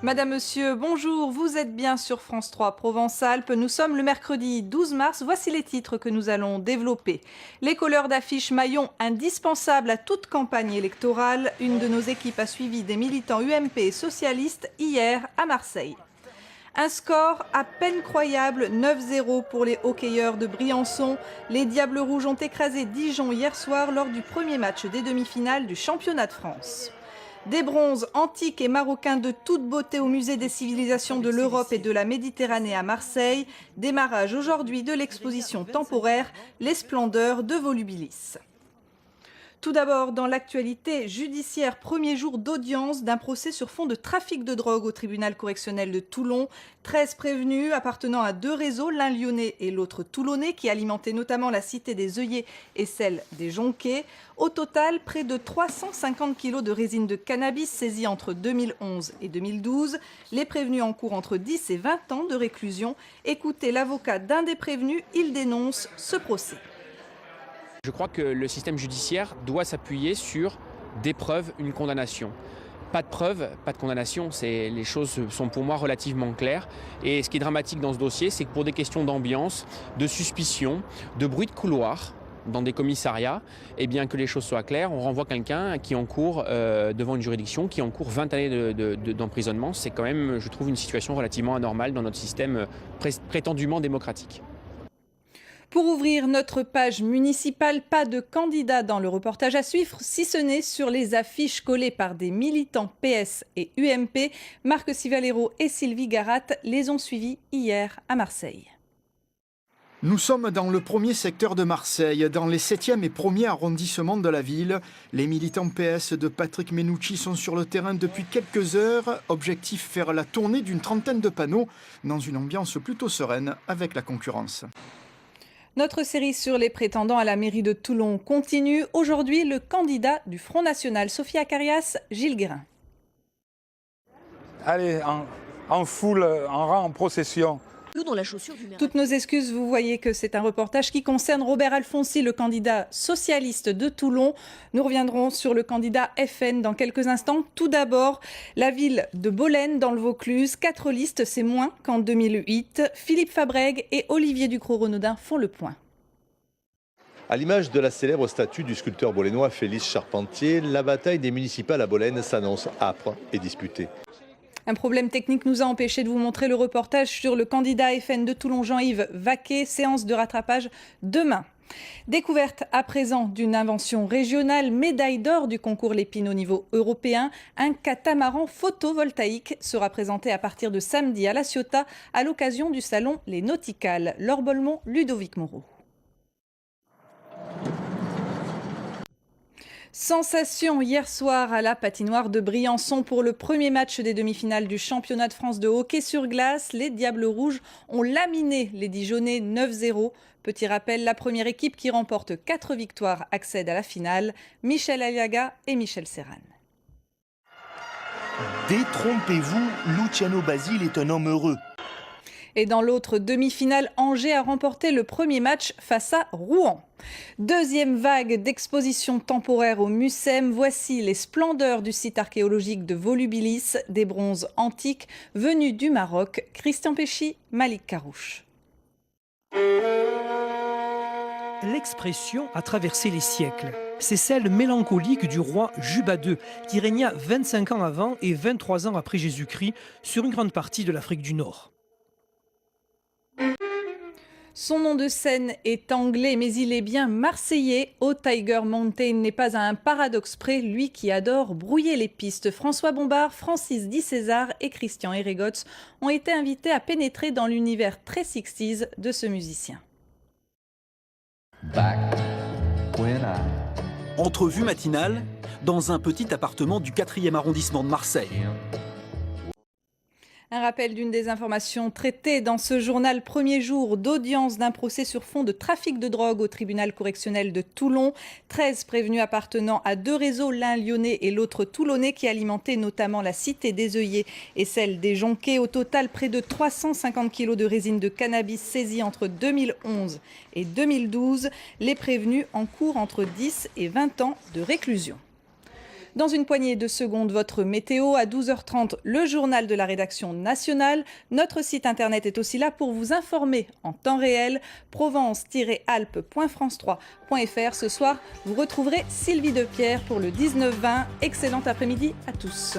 Madame, Monsieur, bonjour, vous êtes bien sur France 3 Provence-Alpes. Nous sommes le mercredi 12 mars. Voici les titres que nous allons développer. Les couleurs d'affiches maillon indispensables à toute campagne électorale. Une de nos équipes a suivi des militants UMP et socialistes hier à Marseille. Un score à peine croyable, 9-0 pour les hockeyeurs de Briançon. Les Diables Rouges ont écrasé Dijon hier soir lors du premier match des demi-finales du championnat de France. Des bronzes antiques et marocains de toute beauté au musée des civilisations de l'Europe et de la Méditerranée à Marseille. Démarrage aujourd'hui de l'exposition temporaire Les Splendeurs de Volubilis. Tout d'abord, dans l'actualité judiciaire, premier jour d'audience d'un procès sur fond de trafic de drogue au tribunal correctionnel de Toulon. 13 prévenus appartenant à deux réseaux, l'un lyonnais et l'autre toulonnais, qui alimentaient notamment la cité des œillets et celle des jonquets. Au total, près de 350 kilos de résine de cannabis saisis entre 2011 et 2012. Les prévenus encourent entre 10 et 20 ans de réclusion. Écoutez l'avocat d'un des prévenus, il dénonce ce procès. Je crois que le système judiciaire doit s'appuyer sur des preuves, une condamnation. Pas de preuves, pas de condamnation, les choses sont pour moi relativement claires. Et ce qui est dramatique dans ce dossier, c'est que pour des questions d'ambiance, de suspicion, de bruit de couloir dans des commissariats, et bien que les choses soient claires, on renvoie quelqu'un qui encourt devant une juridiction, qui encourt 20 années d'emprisonnement. C'est quand même, je trouve, une situation relativement anormale dans notre système prétendument démocratique. Pour ouvrir notre page municipale, pas de candidat dans le reportage à suivre, si ce n'est sur les affiches collées par des militants PS et UMP. Marc Civalero et Sylvie Garat les ont suivis hier à Marseille. Nous sommes dans le premier secteur de Marseille, dans les 7e et 1er arrondissements de la ville. Les militants PS de Patrick Menucci sont sur le terrain depuis quelques heures. Objectif, faire la tournée d'une trentaine de panneaux dans une ambiance plutôt sereine avec la concurrence. Notre série sur les prétendants à la mairie de Toulon continue. Aujourd'hui, le candidat du Front National, Sophia Carias, Gilles Guérin. Allez, en foule, en rang, en procession. Toutes nos excuses, vous voyez que c'est un reportage qui concerne Robert Alfonsi, le candidat socialiste de Toulon. Nous reviendrons sur le candidat FN dans quelques instants. Tout d'abord, la ville de Bolène dans le Vaucluse. 4 listes, c'est moins qu'en 2008. Philippe Fabrègue et Olivier Ducrot-Renaudin font le point. À l'image de la célèbre statue du sculpteur bolénois Félix Charpentier, la bataille des municipales à Bolène s'annonce âpre et disputée. Un problème technique nous a empêché de vous montrer le reportage sur le candidat FN de Toulon, Jean-Yves Vaquet. Séance de rattrapage demain. Découverte à présent d'une invention régionale, médaille d'or du concours Lépine au niveau européen. Un catamaran photovoltaïque sera présenté à partir de samedi à La Ciotat à l'occasion du salon Les Nauticales. Laure Bolmont, Ludovic Moreau. Sensation hier soir à la patinoire de Briançon pour le premier match des demi-finales du championnat de France de hockey sur glace. Les Diables Rouges ont laminé les Dijonnais 9-0. Petit rappel, la première équipe qui remporte 4 victoires accède à la finale. Michel Aliaga et Michel Serran. Détrompez-vous, Luciano Basile est un homme heureux. Et dans l'autre demi-finale, Angers a remporté le premier match face à Rouen. Deuxième vague d'exposition temporaire au Mucem. Voici les splendeurs du site archéologique de Volubilis, des bronzes antiques venus du Maroc. Christian Péchy, Malik Karouche. L'expression a traversé les siècles. C'est celle mélancolique du roi Juba II, qui régna 25 ans avant et 23 ans après Jésus-Christ sur une grande partie de l'Afrique du Nord. Son nom de scène est anglais, mais il est bien marseillais. Au Tiger Mountain n'est pas à un paradoxe près, lui qui adore brouiller les pistes. François Bombard, Francis Di César et Christian Erregotz ont été invités à pénétrer dans l'univers très 60s de ce musicien. Entrevue matinale dans un petit appartement du 4e arrondissement de Marseille. Un rappel d'une des informations traitées dans ce journal. Premier jour d'audience d'un procès sur fond de trafic de drogue au tribunal correctionnel de Toulon. 13 prévenus appartenant à deux réseaux, l'un lyonnais et l'autre toulonnais, qui alimentaient notamment la cité des œillets et celle des jonquets. Au total, près de 350 kilos de résine de cannabis saisis entre 2011 et 2012. Les prévenus encourent entre 10 et 20 ans de réclusion. Dans une poignée de secondes, votre météo. À 12h30, le journal de la rédaction nationale. Notre site internet est aussi là pour vous informer en temps réel. Provence-alpes.france3.fr. Ce soir, vous retrouverez Sylvie Depierre pour le 19-20. Excellent après-midi à tous.